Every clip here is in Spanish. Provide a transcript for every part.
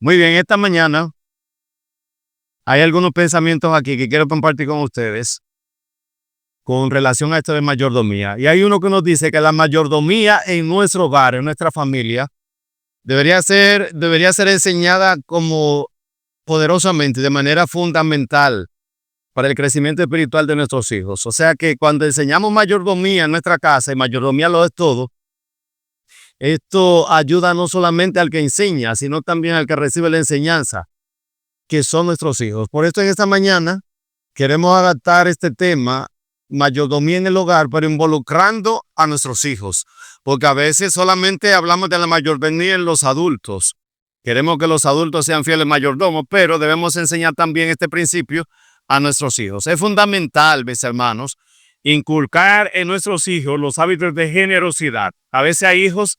Muy bien, esta mañana hay algunos pensamientos aquí que quiero compartir con ustedes con relación a esto de mayordomía. Y hay uno que nos dice que la mayordomía en nuestro hogar, en nuestra familia, debería ser enseñada como poderosamente, de manera fundamental para el crecimiento espiritual de nuestros hijos. O sea que cuando enseñamos mayordomía en nuestra casa, y mayordomía lo es todo, esto ayuda no solamente al que enseña, sino también al que recibe la enseñanza, que son nuestros hijos. Por esto en esta mañana queremos adaptar este tema, mayordomía en el hogar, pero involucrando a nuestros hijos, porque a veces solamente hablamos de la mayordomía en los adultos. Queremos que los adultos sean fieles mayordomos, pero debemos enseñar también este principio a nuestros hijos. Es fundamental, mis hermanos, inculcar en nuestros hijos los hábitos de generosidad. A veces hay hijos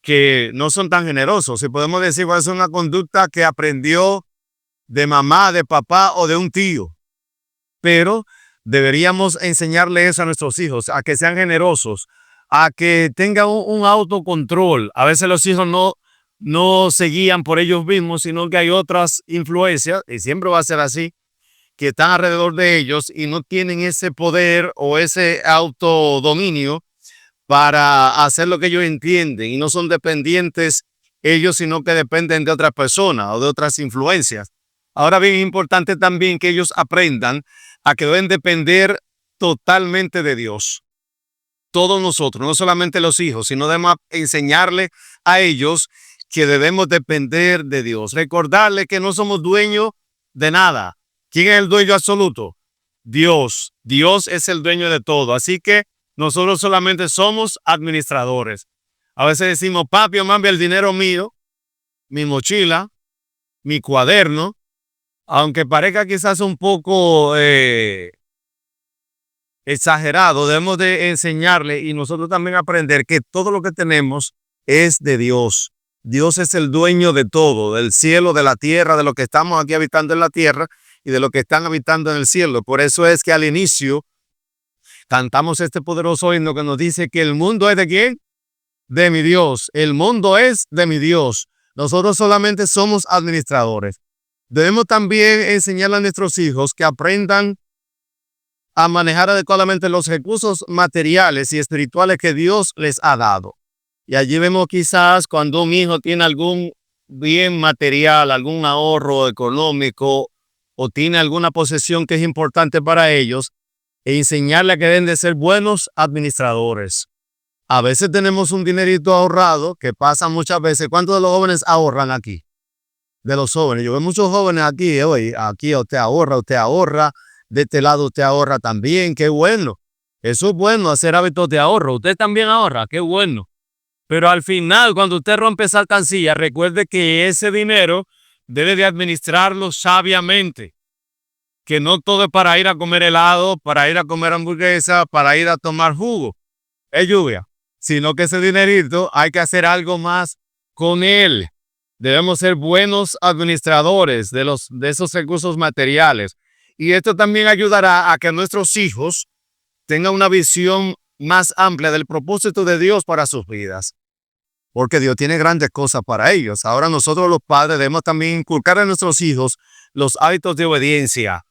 que no son tan generosos, si podemos decir, es una conducta que aprendió de mamá, de papá o de un tío. Pero deberíamos enseñarle eso a nuestros hijos, a que sean generosos, a que tengan un autocontrol. A veces los hijos no se guían por ellos mismos, sino que hay otras influencias, y siempre va a ser así, que están alrededor de ellos y no tienen ese poder o ese autodominio para hacer lo que ellos entienden, y no son dependientes ellos, sino que dependen de otras personas o de otras influencias. Ahora bien, es importante también que ellos aprendan a que deben depender totalmente de Dios. Todos nosotros, no solamente los hijos, sino debemos enseñarle a ellos que debemos depender de Dios. Recordarles que no somos dueños de nada. ¿Quién es el dueño absoluto? Dios. Dios es el dueño de todo. Así que nosotros solamente somos administradores. A veces decimos, papi o mami, el dinero mío, mi mochila, mi cuaderno, aunque parezca quizás un poco exagerado, debemos de enseñarle y nosotros también aprender que todo lo que tenemos es de Dios. Dios es el dueño de todo, del cielo, de la tierra, de lo que estamos aquí habitando en la tierra y de lo que están habitando en el cielo. Por eso es que al inicio cantamos este poderoso himno que nos dice que el mundo es de ¿quién? De mi Dios. El mundo es de mi Dios. Nosotros solamente somos administradores. Debemos también enseñarle a nuestros hijos que aprendan a manejar adecuadamente los recursos materiales y espirituales que Dios les ha dado. Y allí vemos quizás cuando un hijo tiene algún bien material, algún ahorro económico o tiene alguna posesión que es importante para ellos, e enseñarle a que deben de ser buenos administradores. A veces tenemos un dinerito ahorrado que pasa muchas veces. ¿Cuántos de los jóvenes ahorran aquí? De los jóvenes. Yo veo muchos jóvenes aquí, hoy, aquí usted ahorra, de este lado usted ahorra también, qué bueno. Eso es bueno, hacer hábitos de ahorro. Usted también ahorra, qué bueno. Pero al final, cuando usted rompe esa alcancía, recuerde que ese dinero debe de administrarlo sabiamente. Que no todo es para ir a comer helado, para ir a comer hamburguesa, para ir a tomar jugo. Es lluvia. Sino que ese dinerito hay que hacer algo más con él. Debemos ser buenos administradores de esos recursos materiales. Y esto también ayudará a que nuestros hijos tengan una visión más amplia del propósito de Dios para sus vidas. Porque Dios tiene grandes cosas para ellos. Ahora nosotros los padres debemos también inculcar a nuestros hijos los hábitos de obediencia.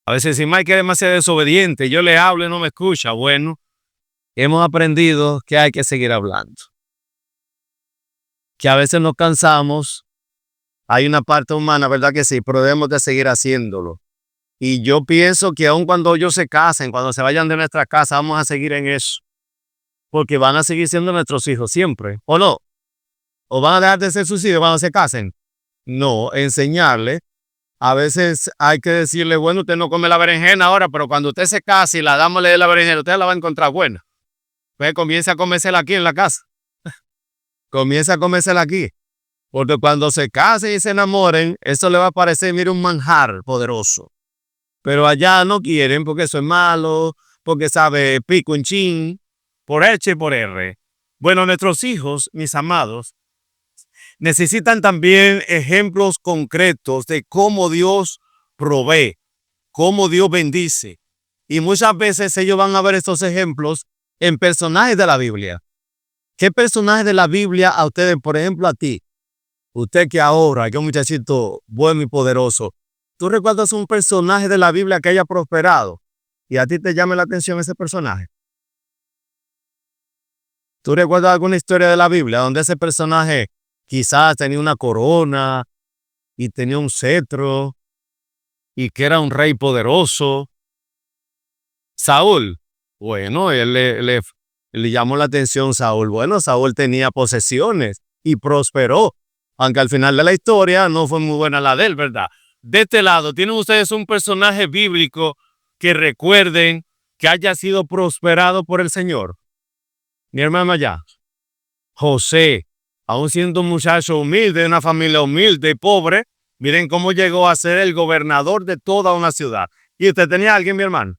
A veces si Mike es demasiado desobediente, yo le hablo y no me escucha. Bueno, hemos aprendido que hay que seguir hablando. Que a veces nos cansamos. Hay una parte humana, ¿verdad que sí? Pero debemos de seguir haciéndolo. Y yo pienso que aun cuando ellos se casen, cuando se vayan de nuestra casa, vamos a seguir en eso. Porque van a seguir siendo nuestros hijos siempre. ¿O no? ¿O van a dejar de ser sus hijos cuando se casen? No, enseñarle. A veces hay que decirle, bueno, usted no come la berenjena ahora, pero cuando usted se case y la dama le dé la berenjena, usted la va a encontrar buena. Pues comienza a comérsela aquí en la casa. Comienza a comérsela aquí. Porque cuando se casen y se enamoren, eso le va a parecer, mire, un manjar poderoso. Pero allá no quieren porque eso es malo, porque sabe pico en chin, por H y por R. Bueno, nuestros hijos, mis amados, necesitan también ejemplos concretos de cómo Dios provee, cómo Dios bendice. Y muchas veces ellos van a ver estos ejemplos en personajes de la Biblia. ¿Qué personaje de la Biblia a ustedes, por ejemplo a ti, usted que ahora, que un muchachito bueno y poderoso, ¿tú recuerdas un personaje de la Biblia que haya prosperado y a ti te llame la atención ese personaje? ¿Tú recuerdas alguna historia de la Biblia donde ese personaje quizás tenía una corona y tenía un cetro y que era un rey poderoso? Saúl. Bueno, le llamó la atención Saúl. Bueno, Saúl tenía posesiones y prosperó, aunque al final de la historia no fue muy buena la de él, ¿verdad? De este lado, ¿tienen ustedes un personaje bíblico que recuerden que haya sido prosperado por el Señor? Mi hermano allá, José, aún siendo un muchacho humilde, de una familia humilde y pobre, miren cómo llegó a ser el gobernador de toda una ciudad. ¿Y usted tenía a alguien, mi hermano?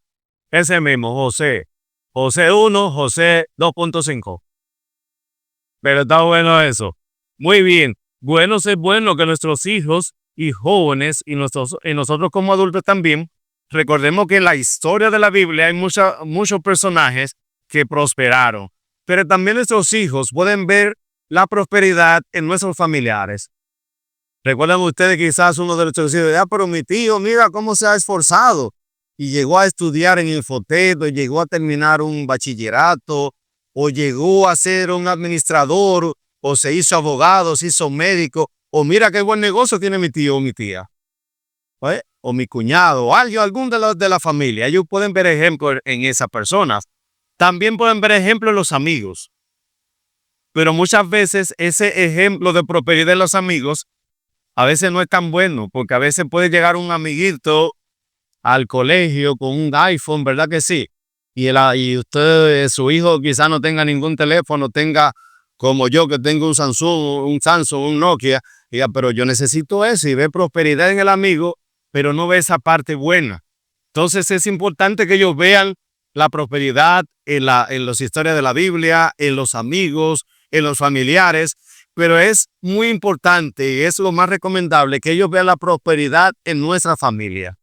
Ese mismo, José. José 1, José 2.5. Pero está bueno eso. Muy bien. Bueno, es bueno que nuestros hijos y jóvenes y nosotros como adultos también, recordemos que en la historia de la Biblia hay muchos personajes que prosperaron. Pero también nuestros hijos pueden ver la prosperidad en nuestros familiares. Recuerdan ustedes quizás uno de nuestros hijos, pero mi tío, mira cómo se ha esforzado y llegó a estudiar en Infotedo, y llegó a terminar un bachillerato, o llegó a ser un administrador, o se hizo abogado, se hizo médico, o mira qué buen negocio tiene mi tío o mi tía, o mi cuñado, o algún de la familia. Ellos pueden ver ejemplos en esas personas. También pueden ver ejemplos en los amigos. Pero muchas veces ese ejemplo de prosperidad en los amigos a veces no es tan bueno, porque a veces puede llegar un amiguito al colegio con un iPhone, ¿verdad que sí? Y usted, su hijo quizás no tenga ningún teléfono, tenga como yo que tengo un Samsung, un Nokia, y diga, pero yo necesito eso, y ve prosperidad en el amigo, pero no ve esa parte buena. Entonces es importante que ellos vean la prosperidad en las historias de la Biblia, en los amigos, en los familiares, pero es muy importante y es lo más recomendable que ellos vean la prosperidad en nuestra familia.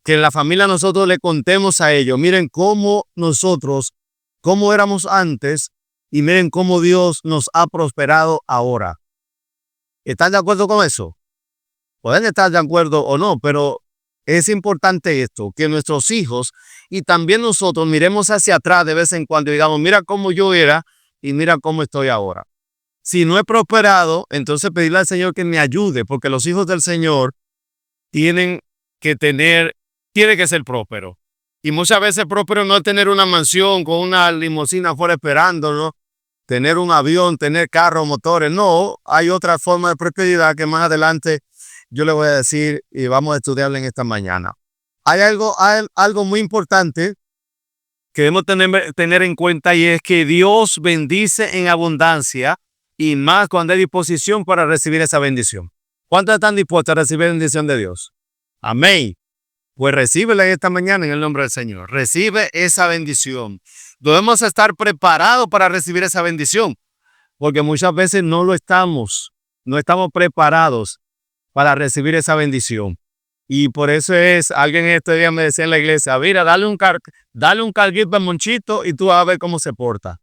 Que en la familia nosotros le contemos a ellos, miren cómo éramos antes y miren cómo Dios nos ha prosperado ahora. ¿Están de acuerdo con eso? Pueden estar de acuerdo o no, pero es importante esto, que nuestros hijos y también nosotros miremos hacia atrás de vez en cuando y digamos, mira cómo yo era y mira cómo estoy ahora. Si no he prosperado, entonces pedirle al Señor que me ayude, porque los hijos del Señor tienen que ser prósperos. Y muchas veces próspero no es tener una mansión con una limusina afuera esperándonos, tener un avión, tener carros, motores. No, hay otra forma de prosperidad que más adelante yo le voy a decir y vamos a estudiarla en esta mañana. Hay algo muy importante que debemos tener en cuenta y es que Dios bendice en abundancia y más cuando hay disposición para recibir esa bendición. ¿Cuántos están dispuestos a recibir la bendición de Dios? Amén. Pues recíbela esta mañana en el nombre del Señor. Recibe esa bendición. Debemos estar preparados para recibir esa bendición, porque muchas veces no estamos preparados para recibir esa bendición. Y por eso alguien este día me decía en la iglesia, mira, dale un carguito al Monchito y tú vas a ver cómo se porta.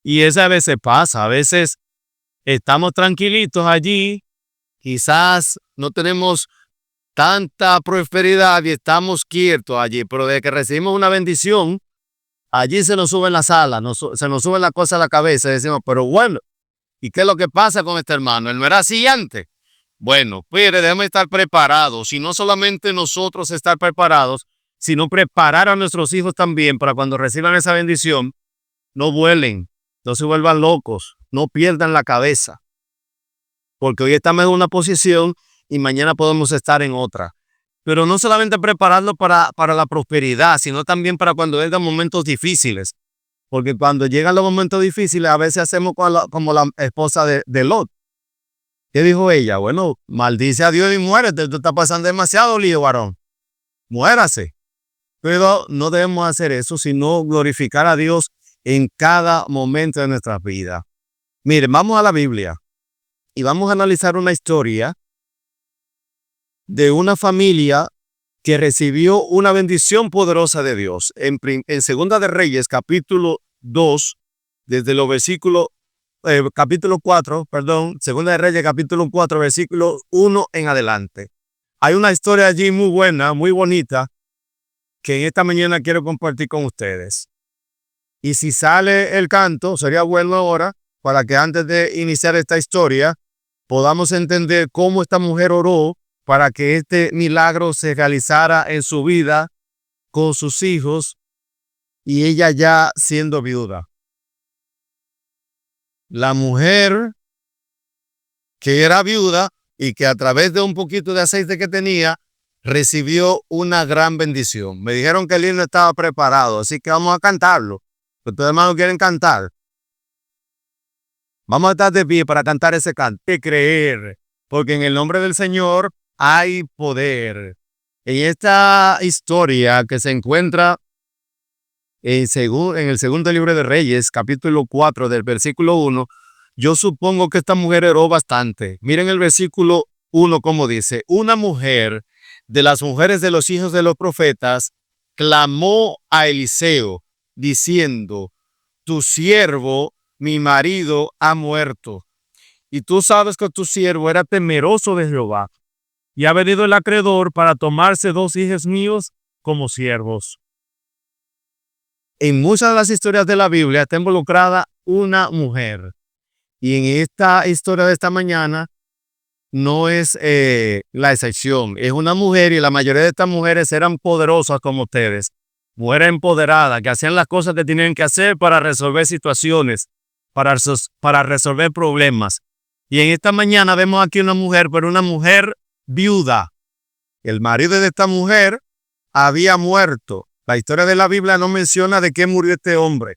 Y eso a veces pasa, a veces estamos tranquilitos allí, quizás no tenemos tanta prosperidad y estamos quietos allí, pero desde que recibimos una bendición, allí se nos suben las alas, se nos suben las cosas a la cabeza y decimos, pero bueno, ¿y qué es lo que pasa con este hermano? ¿Él no era así antes? Bueno, pues debemos estar preparados, y no solamente nosotros estar preparados, sino preparar a nuestros hijos también para cuando reciban esa bendición, no vuelen, no se vuelvan locos, no pierdan la cabeza, porque hoy estamos en una posición y mañana podemos estar en otra. Pero no solamente prepararlo para la prosperidad, sino también para cuando vengan momentos difíciles. Porque cuando llegan los momentos difíciles, a veces hacemos como la esposa de Lot. ¿Qué dijo ella? Bueno, maldice a Dios y muérete. Tú estás pasando demasiado lío, varón. Muérase. Pero no debemos hacer eso, sino glorificar a Dios en cada momento de nuestra vida. Miren, vamos a la Biblia y vamos a analizar una historia de una familia que recibió una bendición poderosa de Dios. En Segunda de Reyes, capítulo 2, desde los versículos capítulo 4, perdón, Segunda de Reyes, capítulo 4, versículo 1 en adelante. Hay una historia allí muy buena, muy bonita, que en esta mañana quiero compartir con ustedes. Y si sale el canto, sería bueno ahora, para que antes de iniciar esta historia, podamos entender cómo esta mujer oró para que este milagro se realizara en su vida, con sus hijos, y ella ya siendo viuda. La mujer que era viuda y que a través de un poquito de aceite que tenía, recibió una gran bendición. Me dijeron que el himno estaba preparado, así que vamos a cantarlo. Ustedes hermanos quieren cantar. Vamos a estar de pie para cantar ese canto. Hay que creer, porque en el nombre del Señor hay poder. En esta historia que se encuentra en el segundo libro de Reyes, capítulo 4, del versículo 1, yo supongo que esta mujer oró bastante. Miren el versículo 1 como dice: una mujer de las mujeres de los hijos de los profetas clamó a Eliseo, diciendo: tu siervo, mi marido, ha muerto. Y tú sabes que tu siervo era temeroso de Jehová, y ha venido el acreedor para tomarse 2 hijos míos como siervos. En muchas de las historias de la Biblia está involucrada una mujer. Y en esta historia de esta mañana no es la excepción. Es una mujer, y la mayoría de estas mujeres eran poderosas como ustedes. Mujeres empoderadas que hacían las cosas que tenían que hacer para resolver situaciones, para resolver problemas. Y en esta mañana vemos aquí una mujer, pero una mujer viuda. El marido de esta mujer había muerto. La historia de la Biblia no menciona de qué murió este hombre.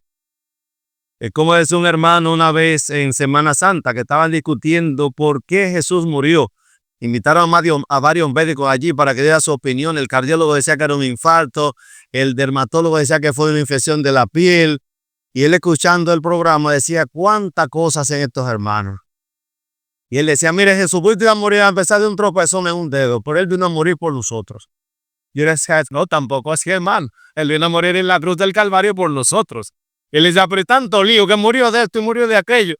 Es como decía un hermano una vez en Semana Santa, que estaban discutiendo por qué Jesús murió. Invitaron a varios médicos allí para que diera su opinión. El cardiólogo decía que era un infarto, el dermatólogo decía que fue una infección de la piel, y él, escuchando el programa, decía cuántas cosas hacen estos hermanos. Y él decía: mire, Jesucristo iba a morir a pesar de un tropezón en un dedo, pero él vino a morir por nosotros. Yo le decía: no, tampoco así, hermano. Él vino a morir en la cruz del Calvario por nosotros. Él decía: pero tanto lío, que murió de esto y murió de aquello.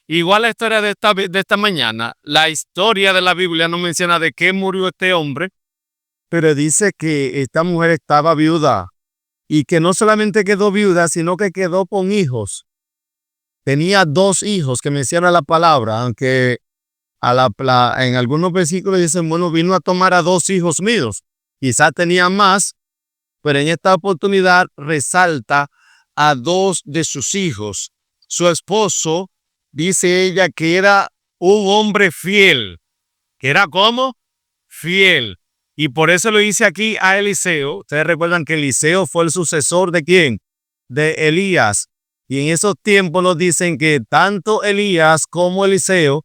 Igual la historia de esta mañana, la historia de la Biblia no menciona de qué murió este hombre, pero dice que esta mujer estaba viuda, y que no solamente quedó viuda, sino que quedó con hijos. Tenía 2 hijos que menciona la palabra, aunque en algunos versículos dicen, bueno, vino a tomar a 2 hijos míos. Quizás tenía más, pero en esta oportunidad resalta a 2 de sus hijos. Su esposo, dice ella, que era un hombre fiel. ¿Que era cómo? Fiel. Y por eso lo dice aquí a Eliseo. Ustedes recuerdan que Eliseo fue el sucesor ¿de quién? De Elías. Y en esos tiempos nos dicen que tanto Elías como Eliseo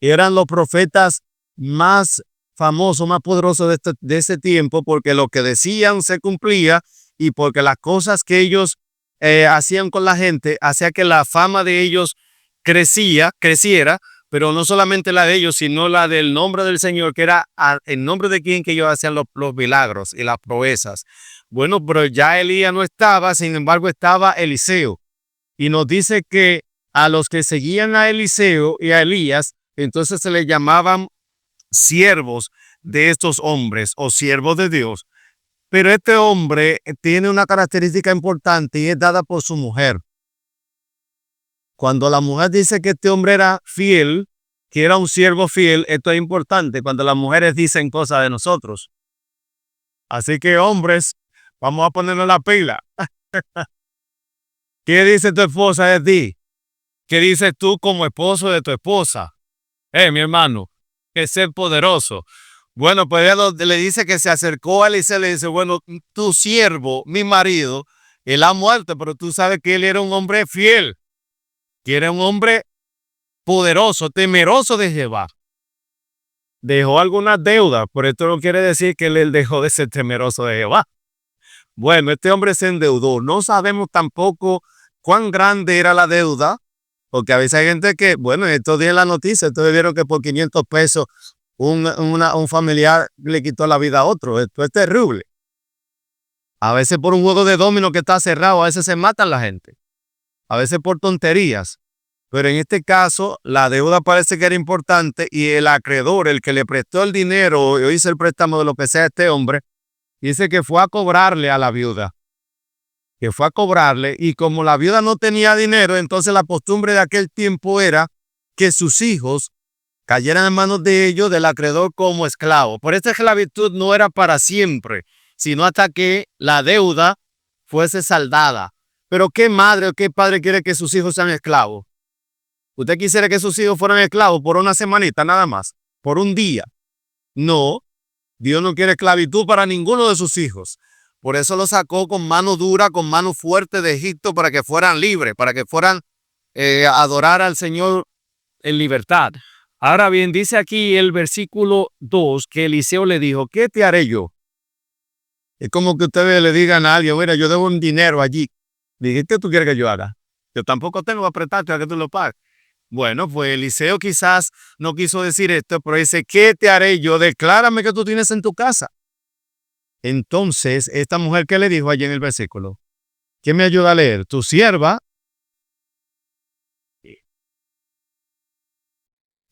eran los profetas más famosos, más poderosos de ese tiempo, porque lo que decían se cumplía, y porque las cosas que ellos hacían con la gente hacía que la fama de ellos creciera, pero no solamente la de ellos, sino la del nombre del Señor, que era en nombre de quien que ellos hacían los milagros y las proezas. Bueno, pero ya Elías no estaba, sin embargo estaba Eliseo. Y nos dice que a los que seguían a Eliseo y a Elías, entonces se les llamaban siervos de estos hombres o siervos de Dios. Pero este hombre tiene una característica importante, y es dada por su mujer. Cuando la mujer dice que este hombre era fiel, que era un siervo fiel, esto es importante cuando las mujeres dicen cosas de nosotros. Así que, hombres, vamos a ponernos la pila. ¿Qué dice tu esposa de ti? ¿Qué dices tú como esposo de tu esposa? Mi hermano, que ser poderoso. Bueno, pues ella le dice que se acercó a Eliseo y le dice: bueno, tu siervo, mi marido, él ha muerto, pero tú sabes que él era un hombre fiel, que era un hombre poderoso, temeroso de Jehová. Dejó algunas deudas, pero esto no quiere decir que él dejó de ser temeroso de Jehová. Bueno, este hombre se endeudó. No sabemos tampoco cuán grande era la deuda, porque a veces hay gente que, bueno, estos días en la noticia, ustedes vieron que por 500 pesos un familiar le quitó la vida a otro. Esto es terrible. A veces por un juego de dominó que está cerrado, a veces se matan la gente. A veces por tonterías. Pero en este caso, la deuda parece que era importante y el acreedor, el que le prestó el dinero o hizo el préstamo de lo que sea a este hombre, dice que fue a cobrarle a la viuda. Que fue a cobrarle y como la viuda no tenía dinero, entonces la costumbre de aquel tiempo era que sus hijos cayeran en manos de ellos, del acreedor, como esclavos. Por esta esclavitud no era para siempre, sino hasta que la deuda fuese saldada. Pero ¿qué madre o qué padre quiere que sus hijos sean esclavos? ¿Usted quisiera que sus hijos fueran esclavos por una semanita nada más? ¿Por un día? No, Dios no quiere esclavitud para ninguno de sus hijos. Por eso lo sacó con mano dura, con mano fuerte de Egipto para que fueran libres, para que fueran a adorar al Señor en libertad. Ahora bien, dice aquí el versículo 2 que Eliseo le dijo, ¿qué te haré yo? Es como que ustedes le digan a alguien, mira, yo debo un dinero allí. Dije, ¿qué tú quieres que yo haga? Yo tampoco tengo que apretarte a que tú lo pagues. Bueno, pues Eliseo quizás no quiso decir esto, pero dice, ¿qué te haré yo? Declárame que tú tienes en tu casa. Entonces, esta mujer que le dijo allí en el versículo, ¿quién me ayuda a leer? Tu sierva,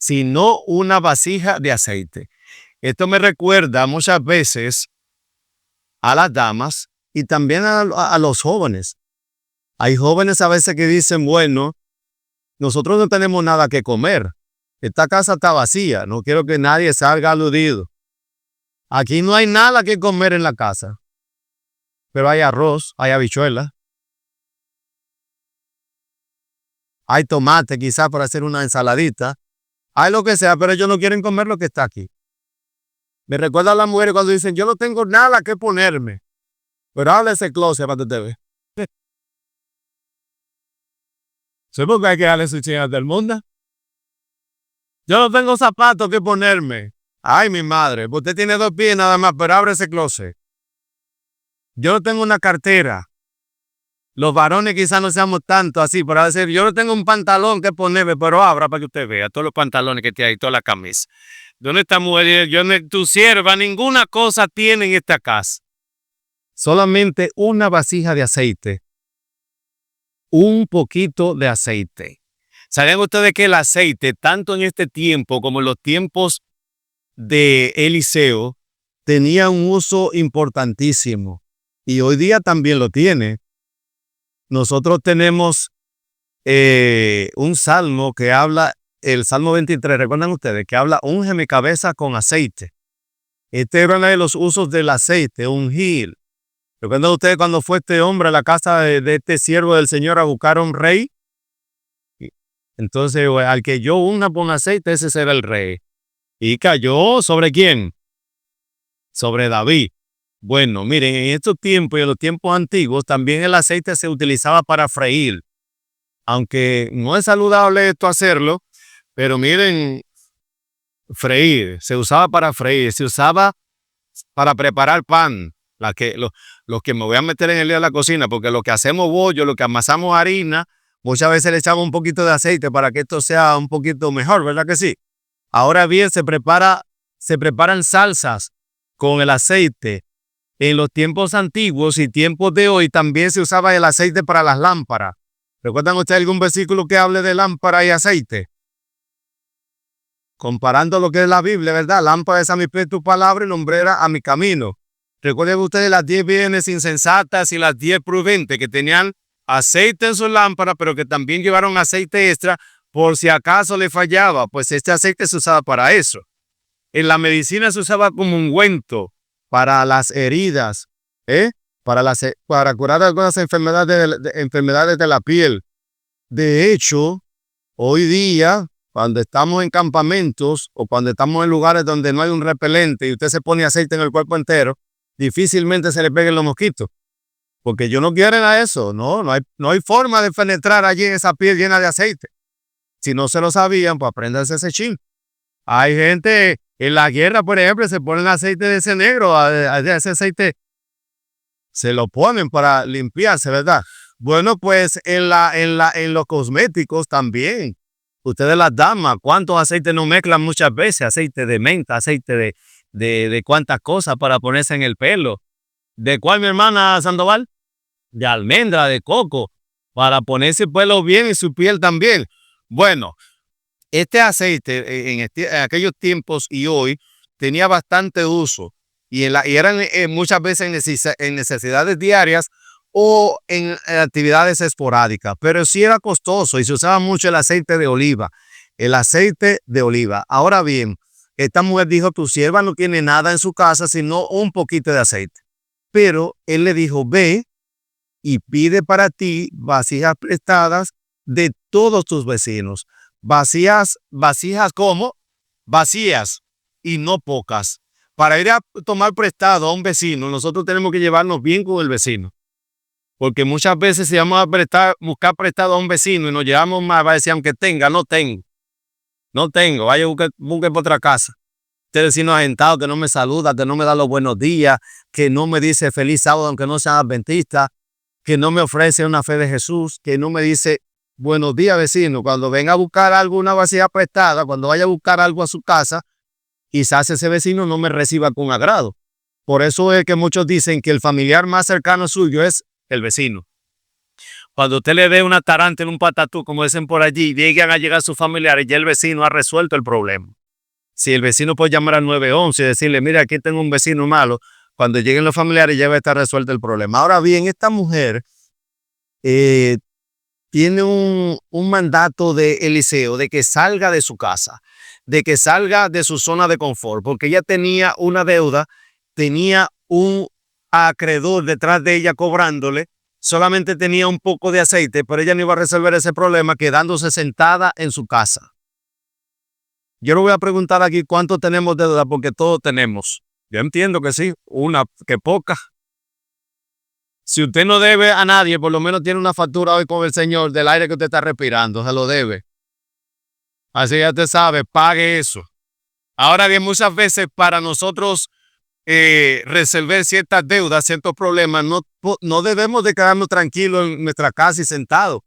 sino una vasija de aceite. Esto me recuerda muchas veces a las damas y también a los jóvenes. Hay jóvenes a veces que dicen, bueno, nosotros no tenemos nada que comer. Esta casa está vacía, no quiero que nadie salga aludido. Aquí no hay nada que comer en la casa, pero hay arroz, hay habichuelas, hay tomate quizás para hacer una ensaladita, hay lo que sea, pero ellos no quieren comer lo que está aquí. Me recuerda a las mujeres cuando dicen, yo no tengo nada que ponerme, pero habla ese closet para que te ve. ¿Sabes que hay que darle sus chingas del mundo? Yo no tengo zapatos que ponerme. Ay, mi madre, usted tiene 2 pies nada más, pero abre ese closet. Yo no tengo una cartera. Los varones quizás no seamos tanto así, pero decir, yo no tengo un pantalón que ponerme, pero abra para que usted vea todos los pantalones que tiene ahí, toda la camisa. ¿Dónde está mujer? Tu sierva, ninguna cosa tiene en esta casa. Solamente una vasija de aceite. Un poquito de aceite. ¿Saben ustedes que el aceite, tanto en este tiempo como en los tiempos de Eliseo, tenía un uso importantísimo? Y hoy día también lo tiene. Nosotros tenemos un salmo que habla, el Salmo 23, ¿recuerdan ustedes? Que habla, unge mi cabeza con aceite. Este era uno de los usos del aceite, ungir. ¿Recuerdan ustedes cuando fue este hombre a la casa de este siervo del Señor a buscar un rey? Entonces, al que yo unja con aceite, ese será el rey. ¿Y cayó sobre quién? Sobre David. Bueno, miren, en estos tiempos y en los tiempos antiguos también el aceite se utilizaba para freír. Aunque no es saludable esto hacerlo, pero miren, freír, se usaba para freír, se usaba para preparar pan. Los que me voy a meter en el día de la cocina, porque lo que hacemos bollo, lo que amasamos harina, muchas veces le echamos un poquito de aceite para que esto sea un poquito mejor, ¿verdad que sí? Ahora bien, se preparan salsas con el aceite. En los tiempos antiguos y tiempos de hoy también se usaba el aceite para las lámparas. ¿Recuerdan ustedes algún versículo que hable de lámpara y aceite? Comparando lo que es la Biblia, ¿verdad? Lámpara es a mi pie tu palabra y lumbrera a mi camino. Recuerden ustedes las 10 vírgenes insensatas y las 10 prudentes que tenían aceite en sus lámparas, pero que también llevaron aceite extra por si acaso le fallaba. Pues este aceite se usaba para eso. En la medicina se usaba como ungüento para las heridas, para curar algunas enfermedades de la piel. De hecho, hoy día, cuando estamos en campamentos o cuando estamos en lugares donde no hay un repelente y usted se pone aceite en el cuerpo entero, difícilmente se le peguen los mosquitos. Porque ellos no quieren a eso, no hay forma de penetrar allí en esa piel llena de aceite. Si no se lo sabían, pues apréndanse ese chin. Hay gente en la guerra, por ejemplo, se ponen aceite de ese negro, ese aceite se lo ponen para limpiarse, ¿verdad? Bueno, pues en los cosméticos también. Ustedes las damas, ¿cuántos aceites no mezclan muchas veces? Aceite de menta, aceite de cuántas cosas para ponerse en el pelo. ¿De cuál, mi hermana Sandoval? De almendra, de coco, para ponerse el pelo bien y su piel también. Bueno, este aceite en aquellos tiempos y hoy tenía bastante uso y eran muchas veces en necesidades diarias o en actividades esporádicas, pero sí era costoso y se usaba mucho el aceite de oliva. El aceite de oliva. Ahora bien, esta mujer dijo, tu sierva no tiene nada en su casa sino un poquito de aceite. Pero él le dijo, ve y pide para ti vasijas prestadas de todos tus vecinos. Vasijas como vacías y no pocas. Para ir a tomar prestado a un vecino, nosotros tenemos que llevarnos bien con el vecino. Porque muchas veces si vamos a buscar prestado a un vecino y nos llevamos mal, va a decir, aunque tenga, no tengo. No tengo, vaya busque por otra casa. Este vecino agentado que no me saluda, que no me da los buenos días, que no me dice feliz sábado aunque no sea adventista, que no me ofrece una fe de Jesús, que no me dice buenos días vecino. Cuando venga a buscar alguna vasija prestada, cuando vaya a buscar algo a su casa, quizás ese vecino no me reciba con agrado. Por eso es que muchos dicen que el familiar más cercano suyo es el vecino. Cuando usted le dé una tarante en un patatú, como dicen por allí, llegan a llegar sus familiares, ya el vecino ha resuelto el problema. Si el vecino puede llamar al 911 y decirle, mira, aquí tengo un vecino malo, cuando lleguen los familiares ya va a estar resuelto el problema. Ahora bien, esta mujer tiene un mandato de Eliseo de que salga de su casa, de que salga de su zona de confort, porque ella tenía una deuda, tenía un acreedor detrás de ella cobrándole, solamente tenía un poco de aceite, pero ella no iba a resolver ese problema quedándose sentada en su casa. Yo le voy a preguntar aquí cuánto tenemos de deuda, porque todos tenemos. Yo entiendo que sí, una, que poca. Si usted no debe a nadie, por lo menos tiene una factura hoy con el Señor del aire que usted está respirando, se lo debe. Así ya usted sabe, pague eso. Ahora bien, muchas veces para nosotros resolver ciertas deudas, ciertos problemas, no debemos de quedarnos tranquilos en nuestra casa y sentados.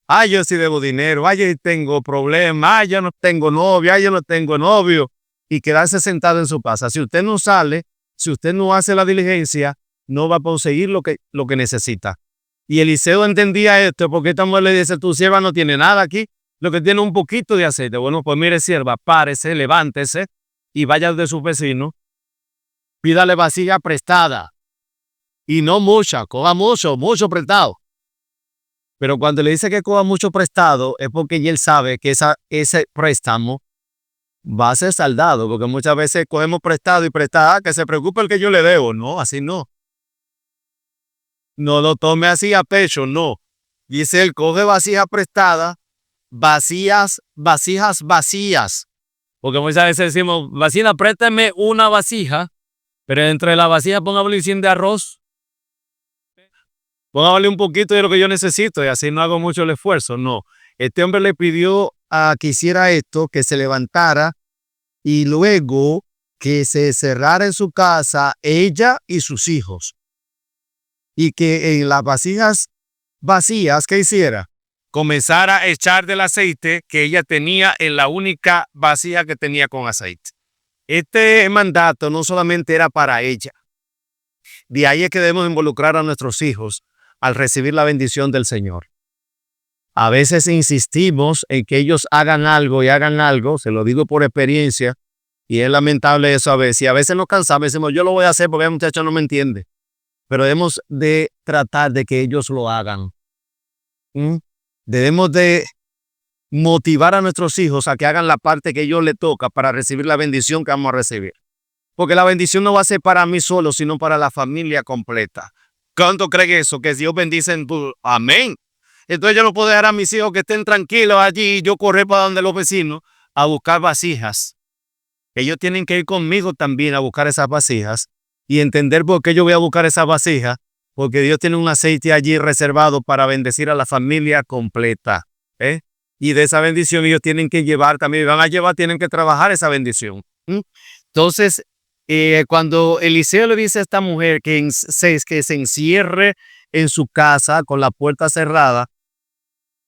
Ay, yo sí debo dinero, ay, yo tengo problemas, ay, yo no tengo novia, ay, yo no tengo novio. Y quedarse sentado en su casa. Si usted no sale, si usted no hace la diligencia, no va a conseguir lo que necesita. Y Eliseo entendía esto porque esta mujer le dice, tu sierva no tiene nada aquí, lo que tiene un poquito de aceite. Bueno, pues mire, sierva, párese, levántese y vaya de su vecino, pídale vasija prestada. Y no mucha, coja mucho prestado. Pero cuando le dice que coja mucho prestado es porque él sabe que ese préstamo va a ser saldado, porque muchas veces cogemos prestado y prestada, que se preocupe el que yo le debo. No, así no. No lo tome así a pecho, no. Dice él, coge vasija prestada, vasijas vacías. Porque muchas veces decimos, vecina, préstame una vasija, pero entre la vasija póngale un chin de arroz. Póngale un poquito de lo que yo necesito y así no hago mucho el esfuerzo. No, este hombre le pidió a que hiciera esto, que se levantara y luego que se cerrara en su casa ella y sus hijos. Y que en las vasijas vacías, ¿qué hiciera? Comenzara a echar del aceite que ella tenía en la única vasija que tenía con aceite. Este mandato no solamente era para ella. De ahí es que debemos involucrar a nuestros hijos al recibir la bendición del Señor. A veces insistimos en que ellos hagan algo, se lo digo por experiencia, y es lamentable eso a veces. Y a veces nos cansamos y decimos, yo lo voy a hacer porque el muchacho no me entiende. Pero debemos de tratar de que ellos lo hagan. Debemos de motivar a nuestros hijos a que hagan la parte que a ellos les toca para recibir la bendición que vamos a recibir. Porque la bendición no va a ser para mí solo, sino para la familia completa. ¿Cuánto creen eso? Que Dios bendice en tu... Amén. Entonces yo no puedo dejar a mis hijos que estén tranquilos allí y yo correr para donde los vecinos a buscar vasijas. Ellos tienen que ir conmigo también a buscar esas vasijas y entender por qué yo voy a buscar esas vasijas, porque Dios tiene un aceite allí reservado para bendecir a la familia completa. Y de esa bendición ellos tienen que llevar también, van a llevar, tienen que trabajar esa bendición. Entonces, cuando Eliseo le dice a esta mujer que se encierre en su casa con la puerta cerrada,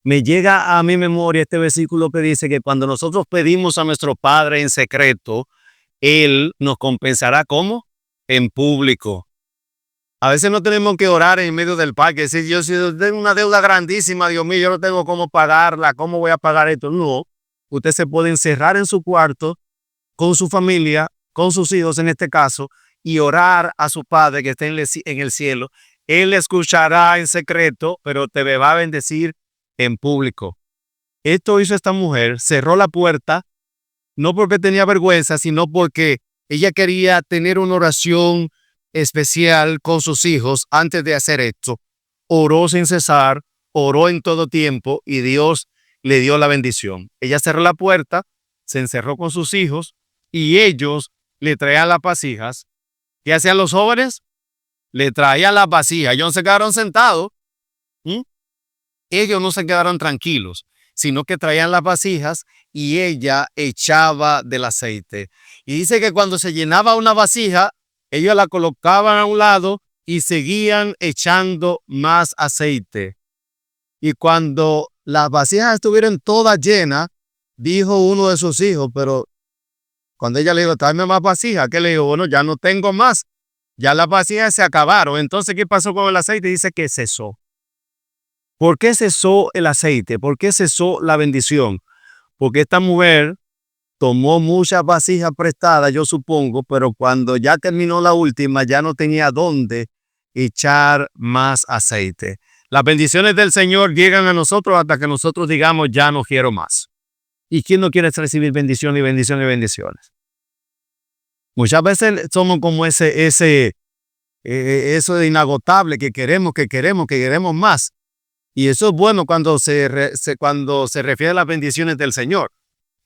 me llega a mi memoria este versículo que dice que cuando nosotros pedimos a nuestro Padre en secreto, Él nos compensará ¿cómo? En público. A veces no tenemos que orar en medio del parque, decir, yo si tengo una deuda grandísima, Dios mío, yo no tengo cómo pagarla, ¿cómo voy a pagar esto? No, usted se puede encerrar en su cuarto con su familia, con sus hijos en este caso, y orar a su Padre que está en el cielo. Él escuchará en secreto, pero te va a bendecir en público. Esto hizo esta mujer, cerró la puerta, no porque tenía vergüenza, sino porque ella quería tener una oración especial con sus hijos antes de hacer esto. Oró sin cesar, oró en todo tiempo y Dios le dio la bendición. Ella cerró la puerta, se encerró con sus hijos y ellos le traían las vasijas. ¿Qué hacían los jóvenes? Le traían las vasijas. Ellos no se quedaron sentados. ¿Mm? Ellos no se quedaron tranquilos, sino que traían las vasijas y ella echaba del aceite. Y dice que cuando se llenaba una vasija, ellos la colocaban a un lado y seguían echando más aceite. Y cuando las vasijas estuvieron todas llenas, dijo uno de sus hijos, pero cuando ella le dijo, tráeme más vasijas, ¿qué le dijo? Bueno, ya no tengo más. Ya las vasijas se acabaron. Entonces, ¿qué pasó con el aceite? Dice que cesó. ¿Por qué cesó el aceite? ¿Por qué cesó la bendición? Porque esta mujer tomó muchas vasijas prestadas, yo supongo, pero cuando ya terminó la última, ya no tenía dónde echar más aceite. Las bendiciones del Señor llegan a nosotros hasta que nosotros digamos, ya no quiero más. ¿Y quién no quiere recibir bendiciones y bendiciones y bendiciones? Muchas veces somos como eso de inagotable, que queremos más. Y eso es bueno cuando se refiere a las bendiciones del Señor.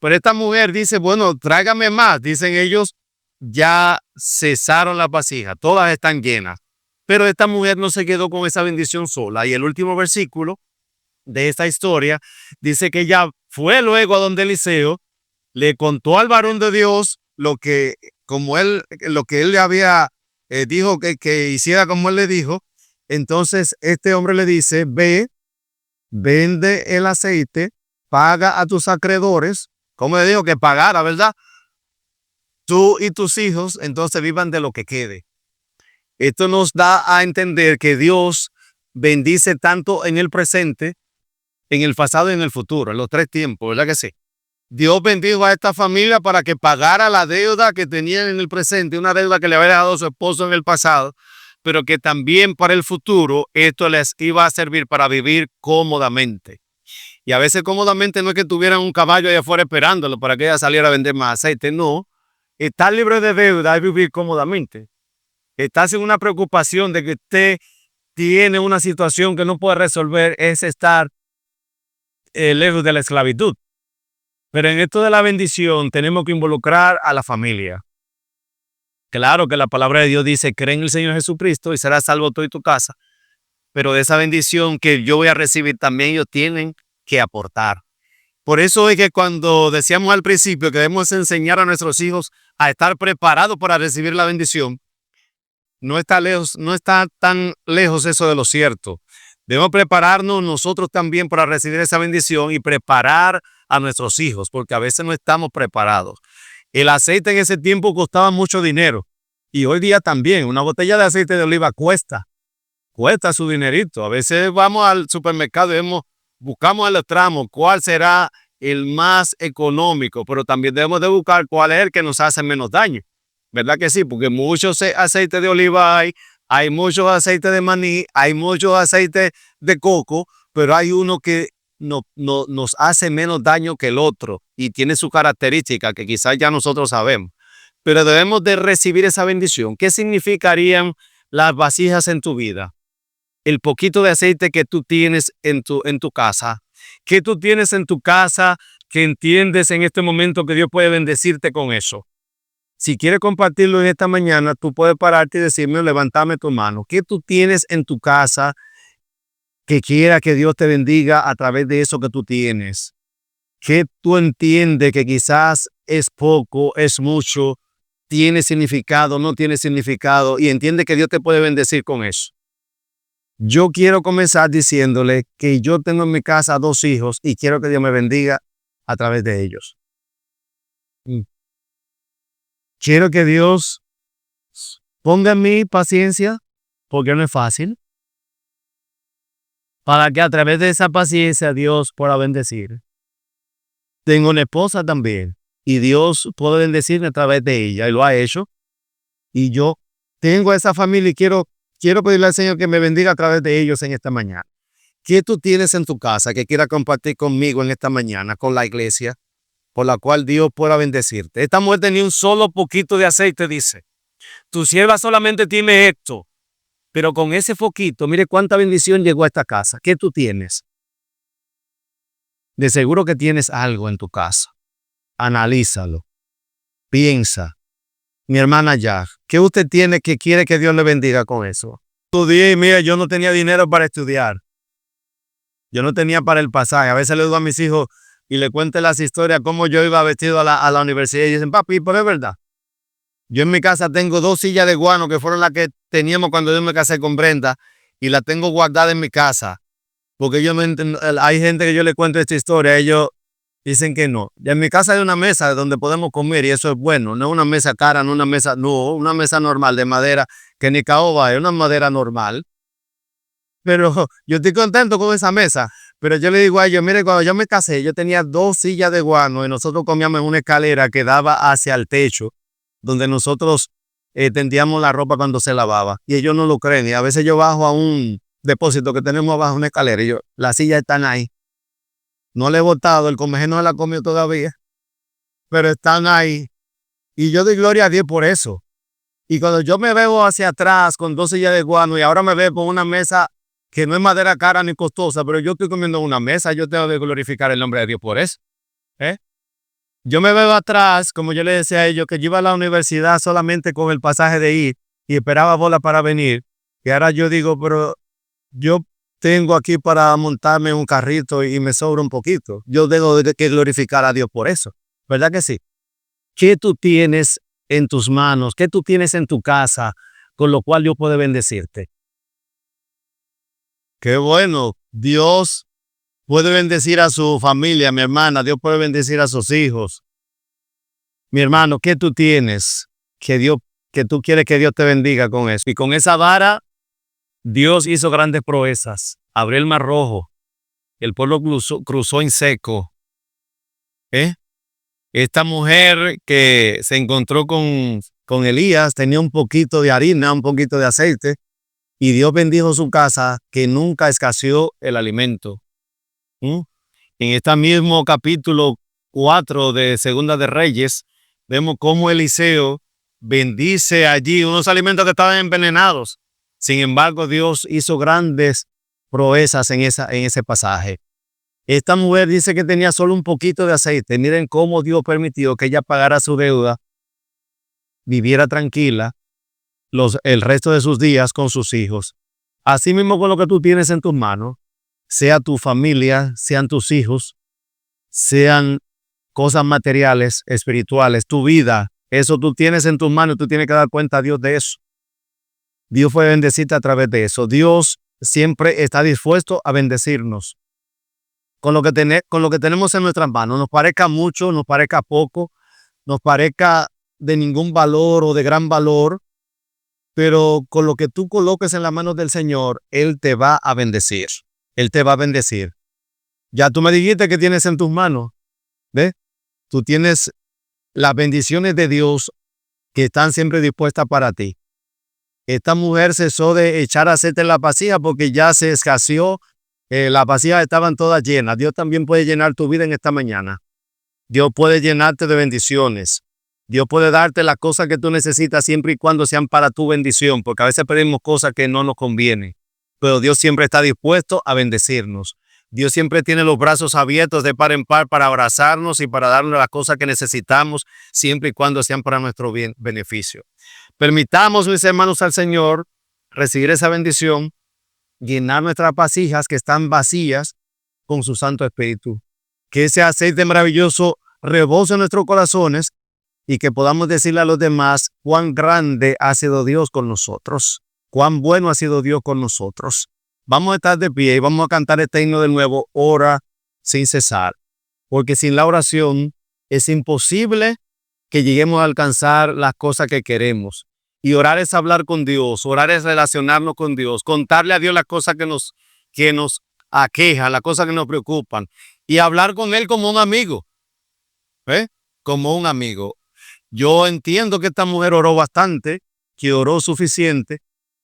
Pero esta mujer dice, bueno, tráigame más. Dicen ellos, ya cesaron las vasijas, todas están llenas. Pero esta mujer no se quedó con esa bendición sola. Y el último versículo de esta historia dice que ella fue luego a donde Eliseo, le contó al varón de Dios lo que él le había dijo que hiciera como él le dijo. Entonces este hombre le dice, ve, vende el aceite, paga a tus acreedores, como le dijo que pagara, ¿verdad? Tú y tus hijos, entonces vivan de lo que quede. Esto nos da a entender que Dios bendice tanto en el presente, en el pasado y en el futuro, en los tres tiempos, ¿verdad que sí? Dios bendijo a esta familia para que pagara la deuda que tenían en el presente, una deuda que le había dejado su esposo en el pasado, pero que también para el futuro esto les iba a servir para vivir cómodamente. Y a veces cómodamente no es que tuvieran un caballo allá afuera esperándolo para que ella saliera a vender más aceite, no. Estar libre de deuda es vivir cómodamente. Estar sin una preocupación de que usted tiene una situación que no puede resolver es estar lejos de la esclavitud. Pero en esto de la bendición tenemos que involucrar a la familia. Claro que la palabra de Dios dice, cree en el Señor Jesucristo y serás salvo tú y tu casa. Pero de esa bendición que yo voy a recibir también ellos tienen que aportar. Por eso es que cuando decíamos al principio que debemos enseñar a nuestros hijos a estar preparados para recibir la bendición, no está tan lejos eso de lo cierto. Debemos prepararnos nosotros también para recibir esa bendición y preparar a nuestros hijos, porque a veces no estamos preparados. El aceite en ese tiempo costaba mucho dinero y hoy día también. Una botella de aceite de oliva cuesta su dinerito. A veces vamos al supermercado y buscamos el tramo, cuál será el más económico, pero también debemos de buscar cuál es el que nos hace menos daño. ¿Verdad que sí? Porque muchos aceites de oliva hay muchos aceites de maní, hay muchos aceites de coco, pero hay uno que nos hace menos daño que el otro y tiene su característica que quizás ya nosotros sabemos. Pero debemos de recibir esa bendición. ¿Qué significarían las vasijas en tu vida? El poquito de aceite que tú tienes en tu casa. ¿Qué tú tienes en tu casa que entiendes en este momento que Dios puede bendecirte con eso? Si quieres compartirlo en esta mañana, tú puedes pararte y decirme, levántame tu mano. ¿Qué tú tienes en tu casa que quiera que Dios te bendiga a través de eso que tú tienes? ¿Qué tú entiendes que quizás es poco, es mucho, tiene significado, no tiene significado y entiende que Dios te puede bendecir con eso? Yo quiero comenzar diciéndole que yo tengo en mi casa 2 hijos y quiero que Dios me bendiga a través de ellos. Quiero que Dios ponga en mí paciencia porque no es fácil, para que a través de esa paciencia Dios pueda bendecir. Tengo una esposa también y Dios puede bendecirme a través de ella y lo ha hecho. Y yo tengo esa familia y quiero pedirle al Señor que me bendiga a través de ellos en esta mañana. ¿Qué tú tienes en tu casa que quiera compartir conmigo en esta mañana, con la iglesia, por la cual Dios pueda bendecirte? Esta mujer tenía un solo poquito de aceite, dice. Tu sierva solamente tiene esto, pero con ese foquito, mire cuánta bendición llegó a esta casa. ¿Qué tú tienes? De seguro que tienes algo en tu casa. Analízalo. Piensa. Mi hermana Jack, ¿qué usted tiene que quiere que Dios le bendiga con eso? Estudié y mira, yo no tenía dinero para estudiar. Yo no tenía para el pasaje. A veces le digo a mis hijos y le cuento las historias cómo yo iba vestido a la universidad y dicen, papi, pero es verdad. Yo en mi casa tengo 2 sillas de guano que fueron las que teníamos cuando yo me casé con Brenda y las tengo guardadas en mi casa. Porque yo no entiendo, hay gente que yo le cuento esta historia, ellos dicen que no. Ya en mi casa hay una mesa donde podemos comer y eso es bueno. No es una mesa cara, no una mesa normal de madera, que ni caoba, es una madera normal. Pero yo estoy contento con esa mesa. Pero yo le digo a ellos, mire, cuando yo me casé, yo tenía 2 sillas de guano y nosotros comíamos en una escalera que daba hacia el techo, donde nosotros tendíamos la ropa cuando se lavaba. Y ellos no lo creen. Y a veces yo bajo a un depósito que tenemos abajo una escalera y las sillas están ahí. No le he botado, el comején no se la ha comido todavía, pero están ahí. Y yo doy gloria a Dios por eso. Y cuando yo me veo hacia atrás con 2 sillas de guano y ahora me veo con una mesa que no es madera cara ni costosa, pero yo estoy comiendo en una mesa, yo tengo que glorificar el nombre de Dios por eso. Yo me veo atrás, como yo le decía a ellos, que yo iba a la universidad solamente con el pasaje de ir y esperaba bola para venir. Y ahora yo digo, pero yo tengo aquí para montarme en un carrito y me sobra un poquito. Yo tengo que glorificar a Dios por eso. ¿Verdad que sí? ¿Qué tú tienes en tus manos? ¿Qué tú tienes en tu casa con lo cual Dios puede bendecirte? Qué bueno. Dios puede bendecir a su familia, mi hermana. Dios puede bendecir a sus hijos. Mi hermano, ¿qué tú tienes que tú quieres que Dios te bendiga con eso? Y con esa vara, Dios hizo grandes proezas. Abrió el mar rojo. El pueblo cruzó en seco. Esta mujer que se encontró con Elías tenía un poquito de harina, un poquito de aceite. Y Dios bendijo su casa, que nunca escaseó el alimento. En este mismo capítulo 4 de Segunda de Reyes, vemos cómo Eliseo bendice allí unos alimentos que estaban envenenados. Sin embargo, Dios hizo grandes proezas en ese pasaje. Esta mujer dice que tenía solo un poquito de aceite. Miren cómo Dios permitió que ella pagara su deuda, viviera tranquila el resto de sus días con sus hijos. Así mismo con lo que tú tienes en tus manos, sea tu familia, sean tus hijos, sean cosas materiales, espirituales, tu vida, eso tú tienes en tus manos, tú tienes que dar cuenta a Dios de eso. Dios puede bendecirte a través de eso. Dios siempre está dispuesto a bendecirnos con lo que tenemos en nuestras manos. Nos parezca mucho, nos parezca poco, nos parezca de ningún valor o de gran valor, pero con lo que tú coloques en las manos del Señor, Él te va a bendecir. Él te va a bendecir. Ya tú me dijiste que tienes en tus manos. ¿Ves? Tú tienes las bendiciones de Dios que están siempre dispuestas para ti. Esta mujer cesó de echar aceite en la vasija porque ya se escaseó. Las vasijas estaban todas llenas. Dios también puede llenar tu vida en esta mañana. Dios puede llenarte de bendiciones. Dios puede darte las cosas que tú necesitas siempre y cuando sean para tu bendición, porque a veces pedimos cosas que no nos convienen. Pero Dios siempre está dispuesto a bendecirnos. Dios siempre tiene los brazos abiertos de par en par para abrazarnos y para darnos las cosas que necesitamos, siempre y cuando sean para nuestro beneficio. Permitamos, mis hermanos, al Señor recibir esa bendición, llenar nuestras vasijas que están vacías con su Santo Espíritu. Que ese aceite maravilloso rebose en nuestros corazones y que podamos decirle a los demás cuán grande ha sido Dios con nosotros, cuán bueno ha sido Dios con nosotros. Vamos a estar de pie y vamos a cantar este himno de nuevo, ora sin cesar, porque sin la oración es imposible que lleguemos a alcanzar las cosas que queremos. Y orar es hablar con Dios, orar es relacionarnos con Dios, contarle a Dios las cosas que nos aquejan, las cosas que nos preocupan, y hablar con Él como un amigo, ¿eh? Como un amigo. Yo entiendo que esta mujer oró bastante, que oró suficiente.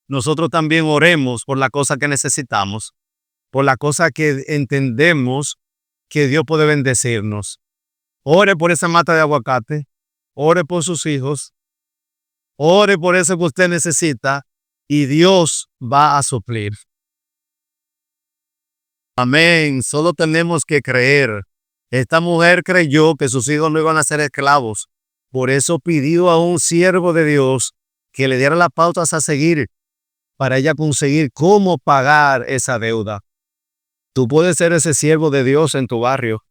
Nosotros también oremos por la cosa que necesitamos, por la cosa que entendemos que Dios puede bendecirnos. Ore por esa mata de aguacate, ore por sus hijos, ore por eso que usted necesita y Dios va a suplir. Amén. Solo tenemos que creer. Esta mujer creyó que sus hijos no iban a ser esclavos. Por eso pidió a un siervo de Dios que le diera las pautas a seguir para ella conseguir cómo pagar esa deuda. Tú puedes ser ese siervo de Dios en tu barrio.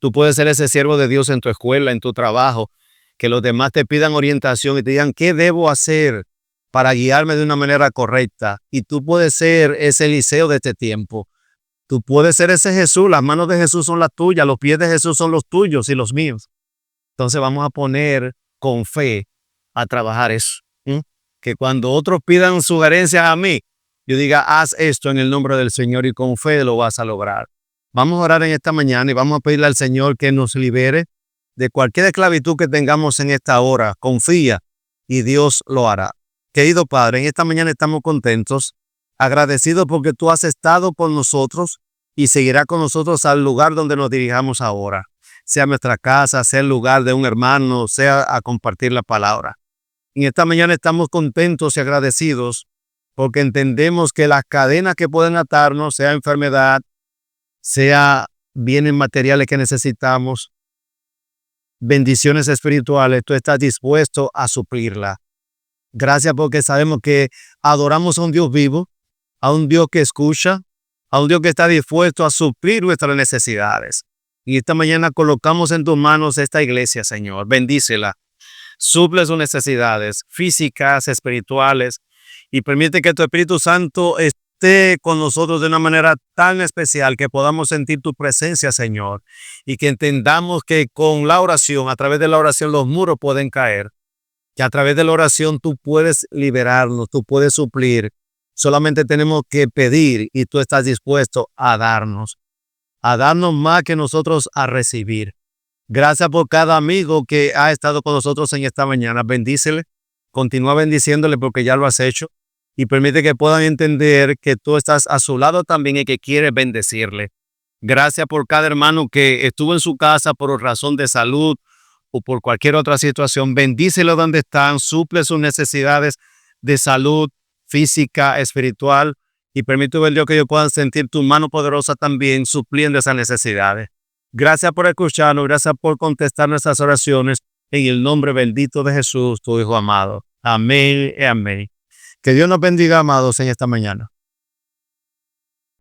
Tú puedes ser ese siervo de Dios en tu escuela, en tu trabajo, que los demás te pidan orientación y te digan qué debo hacer para guiarme de una manera correcta. Y tú puedes ser ese Eliseo de este tiempo. Tú puedes ser ese Jesús. Las manos de Jesús son las tuyas, los pies de Jesús son los tuyos y los míos. Entonces vamos a poner con fe a trabajar eso. Que cuando otros pidan sugerencias a mí, yo diga, haz esto en el nombre del Señor y con fe lo vas a lograr. Vamos a orar en esta mañana y vamos a pedirle al Señor que nos libere de cualquier esclavitud que tengamos en esta hora. Confía y Dios lo hará. Querido Padre, en esta mañana estamos contentos, agradecidos porque tú has estado con nosotros y seguirá con nosotros al lugar donde nos dirijamos ahora. Sea nuestra casa, sea el lugar de un hermano, sea a compartir la palabra. En esta mañana estamos contentos y agradecidos porque entendemos que las cadenas que pueden atarnos, sea enfermedad, sea bienes materiales que necesitamos, bendiciones espirituales, tú estás dispuesto a suplirla. Gracias porque sabemos que adoramos a un Dios vivo, a un Dios que escucha, a un Dios que está dispuesto a suplir nuestras necesidades. Y esta mañana colocamos en tus manos esta iglesia, Señor. Bendícela. Suple sus necesidades físicas, espirituales, y permite que tu Espíritu Santo esté con nosotros de una manera tan especial que podamos sentir tu presencia, Señor, y que entendamos que con la oración, a través de la oración, los muros pueden caer, que a través de la oración tú puedes liberarnos, tú puedes suplir. Solamente tenemos que pedir y tú estás dispuesto a darnos más que nosotros a recibir. Gracias por cada amigo que ha estado con nosotros en esta mañana. Bendícele, continúa bendiciéndole porque ya lo has hecho y permite que puedan entender que tú estás a su lado también y que quieres bendecirle. Gracias por cada hermano que estuvo en su casa por razón de salud o por cualquier otra situación. Bendícelo donde están, suple sus necesidades de salud física, espiritual y permite, Dios, que ellos puedan sentir tu mano poderosa también supliendo esas necesidades. Gracias por escucharnos, gracias por contestar nuestras oraciones en el nombre bendito de Jesús, tu Hijo amado. Amén y amén. Que Dios nos bendiga, amados, en esta mañana.